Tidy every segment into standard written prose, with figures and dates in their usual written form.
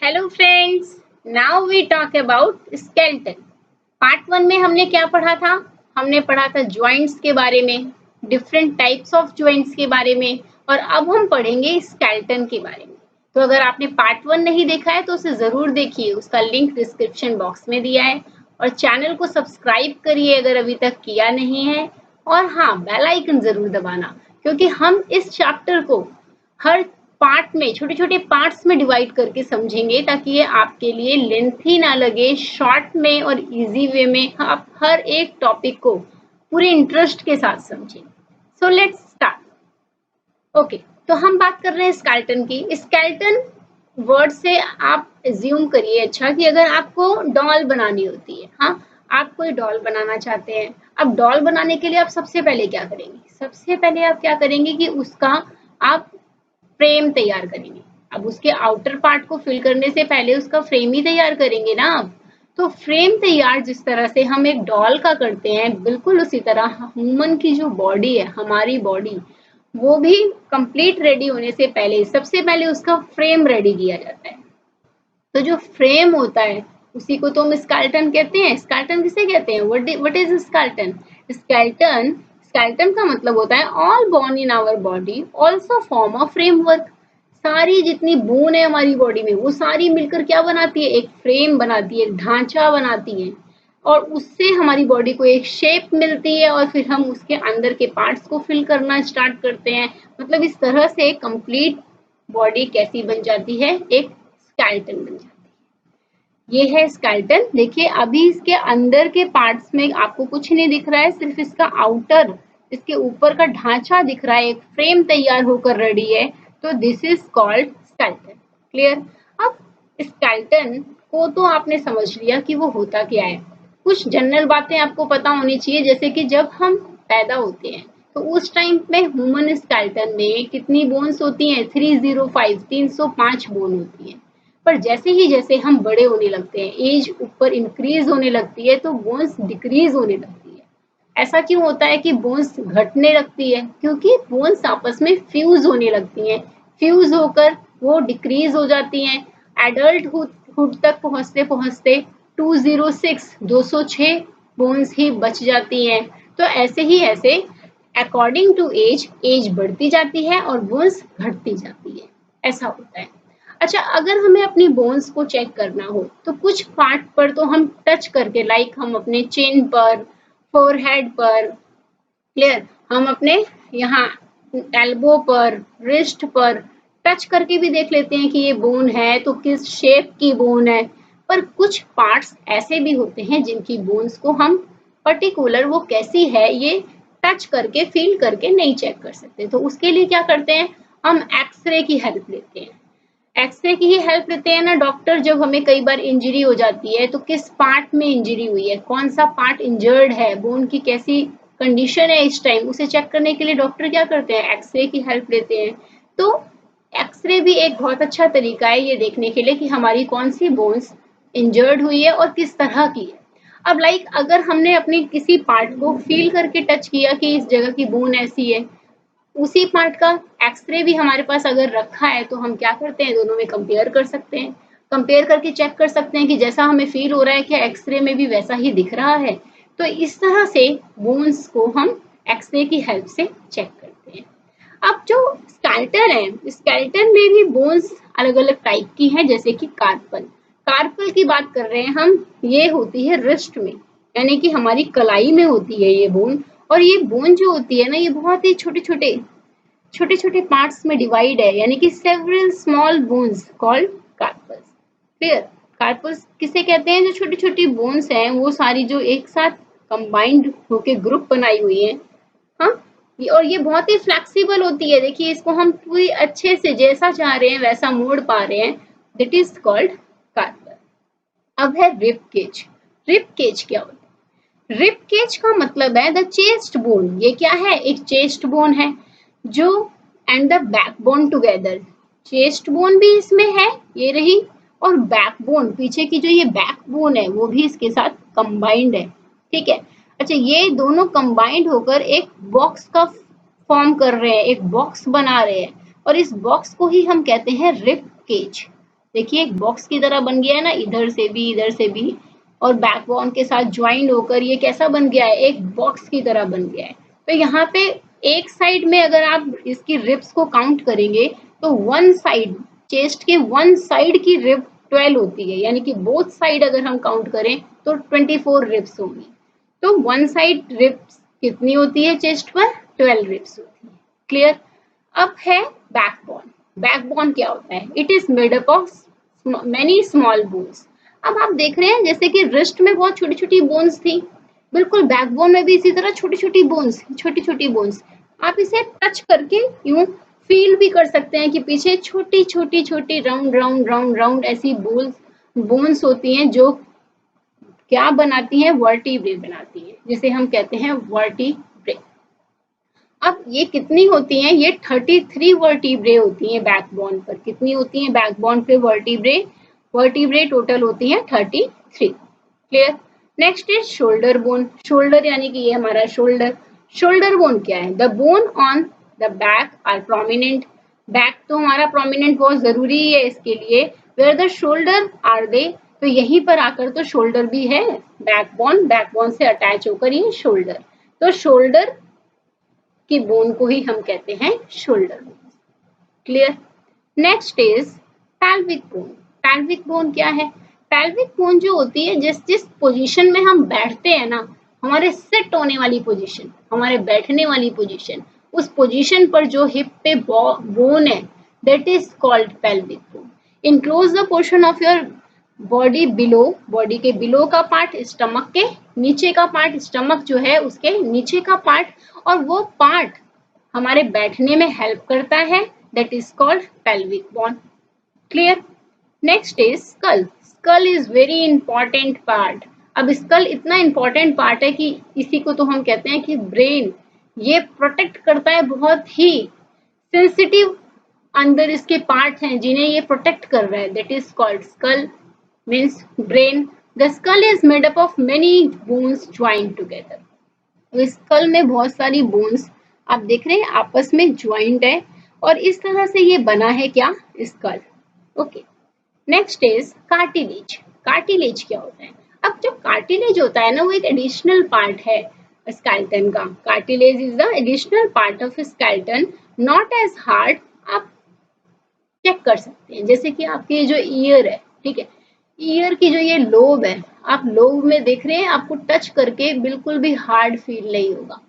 Hello friends, now we talk about skeleton. Part 1 में हमने क्या पढ़ा था? हमने पढ़ा था जॉइंट्स के बारे में, डिफरेंट टाइप्स ऑफ जॉइंट्स के बारे में, और अब हम पढ़ेंगे स्केलेटन के बारे में। तो अगर आपने पार्ट 1 नहीं देखा है तो उसे जरूर देखिए, उसका लिंक डिस्क्रिप्शन बॉक्स में दिया है। और चैनल को सब्सक्राइब करिए अगर अभी तक किया नहीं है, और हाँ, बेल आइकन जरूर दबाना, क्योंकि हम इस चैप्टर को हर पार्ट में, छोटे छोटे पार्ट्स में डिवाइड करके समझेंगे, ताकि ये आपके लिए लेंथी ना लगे, शॉर्ट में और इजी वे में आप हर एक टॉपिक को पूरे इंटरेस्ट के साथ समझें। So let's start. ओके, तो हम बात कर रहे हैं स्केलेटन की। स्केलेटन वर्ड से आप एज्यूम करिए अच्छा कि अगर आपको डॉल बनानी होती है, हाँ, आप कोई डॉल बनाना चाहते हैं। अब डॉल बनाने के लिए आप सबसे पहले क्या करेंगे? सबसे पहले आप क्या करेंगे कि उसका आप फ्रेम तैयार करेंगे। अब उसके आउटर पार्ट को फिल करने से पहले उसका फ्रेम ही तैयार करेंगे ना आप। तो फ्रेम तैयार जिस तरह से हम एक डॉल का करते हैं, बिल्कुल उसी तरह ह्यूमन की जो बॉडी है, हमारी बॉडी, वो भी कंप्लीट रेडी होने से पहले सबसे पहले उसका फ्रेम रेडी किया जाता है। तो जो फ्रेम होता है उसी को तो हम स्केलेटन कहते हैं। स्केलेटन किसे कहते हैं? What is skeleton? Skeleton skeleton का मतलब होता है all bone in our body also form a framework. सारी जितनी बोन है हमारी बॉडी में, वो सारी मिलकर क्या बनाती है? एक फ्रेम बनाती है, एक ढांचा बनाती है, और उससे हमारी बॉडी को एक शेप मिलती है, और फिर हम उसके अंदर के पार्ट्स को फिल करना स्टार्ट करते हैं। मतलब इस तरह से कंप्लीट बॉडी कैसी बन जाती है? एक स्केलेटन बन जाती है। ये है स्केलेटन। देखिए, अभी इसके अंदर के पार्ट्स में आपको कुछ नहीं दिख रहा है, सिर्फ इसका आउटर, इसके ऊपर का ढांचा दिख रहा है, एक फ्रेम तैयार होकर रेडी है। तो this is called skeleton. Clear? अब स्केलेटन को तो आपने समझ लिया कि वो होता क्या है। कुछ जनरल बातें आपको पता होनी चाहिए, जैसे कि जब हम पैदा होते हैं तो उस टाइम में ह्यूमन स्केलेटन में कितनी बोन्स होती हैं? 305 बोन होती हैं। पर जैसे हम बड़े होने लगते हैं, एज ऊपर इंक्रीज होने लगती है, तो बोन्स डिक्रीज होने लगती है। ऐसा क्यों होता है कि बोन्स घटने लगती है? क्योंकि बोन्स आपस में फ्यूज होने लगती हैं। फ्यूज होकर वो डिक्रीज हो जाती हैं। एडल्ट हुड तक पहुंचते पहुंचते 206 बोन्स ही बच जाती हैं। तो ऐसे अकॉर्डिंग टू एज बढ़ती जाती है और बोन्स घटती जाती है। ऐसा होता है। अच्छा, अगर हमें अपनी बोन्स को चेक करना हो तो कुछ पार्ट पर तो हम टच करके, लाइक हम अपने चिन पर, फोरहेड पर, क्लियर, हम अपने यहाँ एल्बो पर, रिस्ट पर टच करके भी देख लेते हैं कि ये बोन है तो किस शेप की बोन है। पर कुछ पार्ट्स ऐसे भी होते हैं जिनकी बोन्स को हम पर्टिकुलर वो कैसी है ये टच करके, फील करके नहीं चेक कर सकते। तो उसके लिए क्या करते हैं? हम एक्सरे की हेल्प लेते हैं। एक्सरे की ही हेल्प लेते हैं ना डॉक्टर। जब हमें कई बार इंजरी हो जाती है तो किस पार्ट में इंजरी हुई है, कौन सा पार्ट इंजर्ड है, बोन की कैसी कंडीशन है इस टाइम, उसे चेक करने के लिए डॉक्टर क्या करते हैं? एक्सरे की हेल्प लेते हैं। तो एक्सरे भी एक बहुत अच्छा तरीका है ये देखने के लिए कि हमारी कौन सी बोन्स इंजर्ड हुई है और किस तरह की है। अब लाइक अगर हमने अपने किसी पार्ट को फील करके टच किया कि इस जगह की बोन ऐसी है, उसी पार्ट का एक्सरे भी हमारे पास अगर रखा है, तो हम क्या करते हैं? दोनों में कंपेयर कर सकते हैं। कंपेयर करके चेक कर सकते हैं कि जैसा हमें फील हो रहा है क्या एक्सरे में भी वैसा ही दिख रहा है। तो इस तरह से बोन्स को हम एक्सरे की हेल्प से चेक करते हैं। अब जो स्केलेटन है, स्केलेटन में भी बोन्स अलग अलग टाइप की हैं, जैसे कि कार्पल। कार्पल की बात कर रहे हैं हम, ये होती है रिस्ट में, यानी कि हमारी कलाई में होती है ये बोन। और ये बोन जो होती है ना, ये बहुत ही छोटे छोटे पार्ट्स में डिवाइड है, यानी कि several small bones called carpals. Clear? Carpals किसे कहते हैं? जो छोटी छोटी बोन्स हैं वो सारी जो एक साथ कंबाइंड होके ग्रुप बनाई हुई है। हाँ, और ये बहुत ही फ्लेक्सिबल होती है। देखिए, इसको हम पूरी अच्छे से जैसा चाह रहे हैं वैसा मोड़ पा रहे हैं। That is called carpal. अब है रिब केज। रिब केज क्या होता है? रिब केज का मतलब है द चेस्ट बोन। ये क्या है? एक चेस्ट बोन है जो and the backbone together. Chest bone भी इसमें है, ये रही, और बैकबोन, पीछे की जो ये बैकबोन है वो भी इसके साथ कंबाइंड है। ठीक है? अच्छा, ये दोनों कंबाइंड होकर एक बॉक्स का फॉर्म कर रहे हैं, एक बॉक्स बना रहे हैं, और इस बॉक्स को ही हम कहते हैं रिब केज। देखिए एक बॉक्स की तरह बन गया है ना, इधर से भी, और बैकबोन के साथ ज्वाइन होकर ये कैसा बन गया है, एक बॉक्स की तरह बन गया है। तो यहाँ पे एक साइड में अगर आप इसकी रिब्स को काउंट करेंगे तो वन साइड, चेस्ट के वन साइड की रिब 12 होती है, यानी कि बोथ साइड अगर हम काउंट करें तो 24 रिब्स होंगी। तो वन साइड रिब्स कितनी होती है चेस्ट पर, 12 रिब्स होती है। क्लियर। अब है बैकबोन। बैकबोन क्या होता है, it is made up of many small bones. अब आप देख रहे हैं जैसे कि रिस्ट में बहुत छोटी छोटी बोन्स थी, बिल्कुल बैकबोन में भी इसी तरह छोटी छोटी बोन्स, छोटी छोटी बोन्स। आप इसे टच करके यूं फील भी कर सकते हैं कि पीछे छोटी छोटी छोटी राउंड राउंड राउंड राउंड ऐसी बोन्स होती हैं जो क्या बनाती हैं, वर्टिब्रे बनाती हैं, जिसे हम कहते हैं वर्टिब्रे। अब ये कितनी होती हैं, ये 33 वर्टिब्रे होती हैं बैकबोन पर। कितनी होती हैं बैकबोन पे वर्टिब्रे, वर्टिब्रे टोटल होती हैं 33। Clear. Next is shoulder bone. Shoulder यानी कि ये हमारा शोल्डर। शोल्डर बोन क्या है, the bone on the back are prominent. Back तो हमारा प्रोमिनेंट बहुत जरूरी है इसके लिए। Where the shoulder are they, तो यहीं पर आकर तो शोल्डर भी है, बैकबोन, बैकबोन से अटैच होकर ये शोल्डर। तो शोल्डर की बोन को ही हम कहते हैं shoulder bone. Clear. Next is pelvic bone. Pelvic bone क्या है, पैल्विक बोन जो होती है जिस जिस पोजीशन में हम बैठते हैं ना, हमारे सेट होने वाली पोजीशन, हमारे बैठने वाली पोजीशन, उस पोजीशन पर जो हिप पे बोन है, that is called pelvic bone. Enclose the portion of your body below, body के बिलो का पार्ट, स्टमक के नीचे का पार्ट, स्टमक जो है उसके नीचे का पार्ट, और वो पार्ट हमारे बैठने में हेल्प करता है, that is called pelvic bone. Clear. Next is skull. Skull is very important part. अब स्कल इतना इंपॉर्टेंट पार्ट है कि इसी को तो हम कहते हैं कि ब्रेन, ये प्रोटेक्ट करता है, बहुत ही सेंसिटिव अंदर इसके पार्ट हैं जिन्हें ये प्रोटेक्ट कर रहा है, that is called skull, means brain. The skull is made up of many bones joint together. तो स्कल में बहुत सारी बोन्स आप देख रहे हैं आपस में ज्वाइंट है, और इस तरह से ये बना है क्या, skull. Okay. Next is cartilage. Cartilage क्या होता है, अब जो कार्टिलेज होता है ना, वो एक एडिशनल पार्ट है स्केलेटन का। Cartilage is the additional part of skeleton, not as hard. आप चेक कर सकते हैं, जैसे कि आपके जो ईयर है, ठीक है, ईयर की जो ये लोब है, आप लोब में देख रहे हैं, आपको टच करके बिल्कुल भी हार्ड फील नहीं होगा।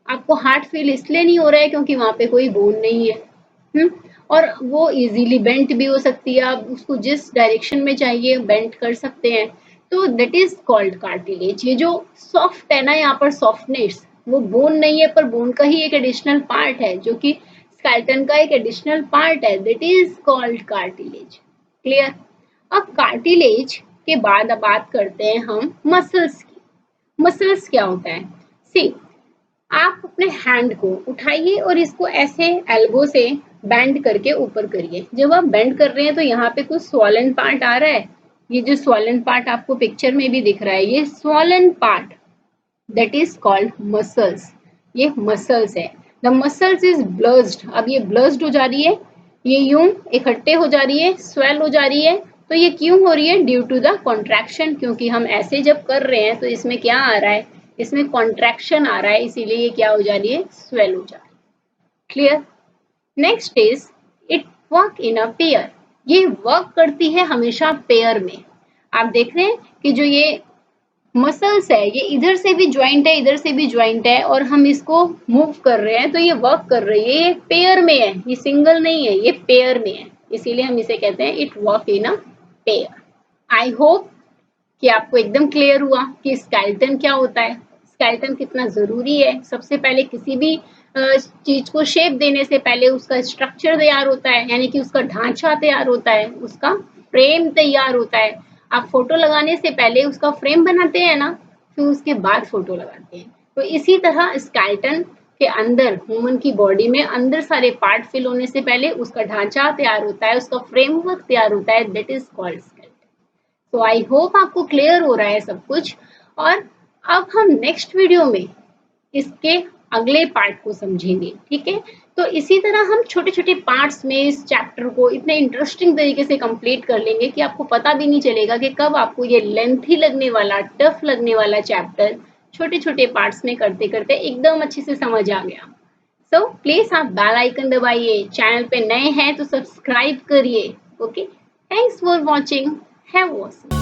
आपको हार्ड फील इसलिए नहीं हो रहा है क्योंकि वहां पे कोई बोन नहीं है। और वो इजीली बेंट भी हो सकती है, आप उसको जिस डायरेक्शन में चाहिए बेंट कर सकते हैं। तो दैट इज कॉल्ड कार्टिलेज। ये जो सॉफ्ट है ना, यहाँ पर सॉफ्टनेस, वो बोन नहीं है पर बोन का ही एक एडिशनल पार्ट है, जो कि स्केलेटन का एक एडिशनल पार्ट है, that is called cartilage. Clear. अब कार्टिलेज के बाद अब बात करते हैं हम मसल्स की। मसल्स क्या होता है, सी, आप अपने हैंड को उठाइए और इसको ऐसे एल्बो से बेंड करके ऊपर करिए। जब आप बेंड कर रहे हैं तो यहाँ पे कुछ स्वॉलन पार्ट आ रहा है, ये जो स्वॉलन पार्ट आपको पिक्चर में भी दिख रहा है, ये swollen part, that is called muscles. ये मसल्स है। The muscles is blessed. अब ये ब्लस्ड हो जा रही है, ये यूं इकट्ठे हो जा रही है, स्वेल हो जा रही है। तो ये क्यों हो रही है, ड्यू टू द कॉन्ट्रैक्शन, क्योंकि हम ऐसे जब कर रहे हैं तो इसमें क्या आ रहा है, इसमें कॉन्ट्रैक्शन आ रहा है, इसीलिए ये क्या हो जा रही है, स्वेल हो जा रही है। Clear. Next is it work in a pair. ये वर्क करती है हमेशा पेयर में। आप देख रहे हैं कि जो ये मसल्स है, ये इधर से भी ज्वाइंट है, इधर से भी ज्वाइंट है, और हम इसको मूव कर रहे हैं तो ये वर्क कर रही है, ये पेयर में है, ये सिंगल नहीं है, ये पेयर में है, इसीलिए हम इसे कहते हैं it work in a pair. I hope कि आपको एकदम क्लियर हुआ कि स्केलेटन क्या होता है, स्केलेटन कितना जरूरी है। सबसे पहले किसी भी चीज को शेप देने से पहले उसका स्ट्रक्चर तैयार होता है, यानी कि उसका ढांचा तैयार होता है, उसका फ्रेम तैयार होता है। आप फोटो लगाने से पहले उसका फ्रेम बनाते हैं ना, फिर उसके बाद फोटो लगाते हैं। तो इसी तरह स्केलेटन के अंदर, ह्यूमन की बॉडी में अंदर सारे पार्ट फिल होने से पहले उसका ढांचा तैयार होता है, उसका फ्रेमवर्क तैयार होता है, दैट इज कॉल्ड स्केलेटन। तो आई होप आपको क्लियर हो रहा है सब कुछ। और अब हम नेक्स्ट वीडियो में इसके अगले पार्ट को समझेंगे, ठीक है। तो इसी तरह हम छोटे-छोटे पार्ट्स में इस चैप्टर को इतने इंटरेस्टिंग तरीके से कंप्लीट कर लेंगे कि आपको पता भी नहीं चलेगा कि कब आपको ये लेंथी लगने वाला, टफ लगने वाला चैप्टर छोटे-छोटे पार्ट्स में करते-करते एकदम अच्छे से समझ आ गया। सो प्लीज आप बेल आइकन दबाइए, चैनल पे नए हैं तो सब्सक्राइब करिए। Okay, thanks for watching, have awesome.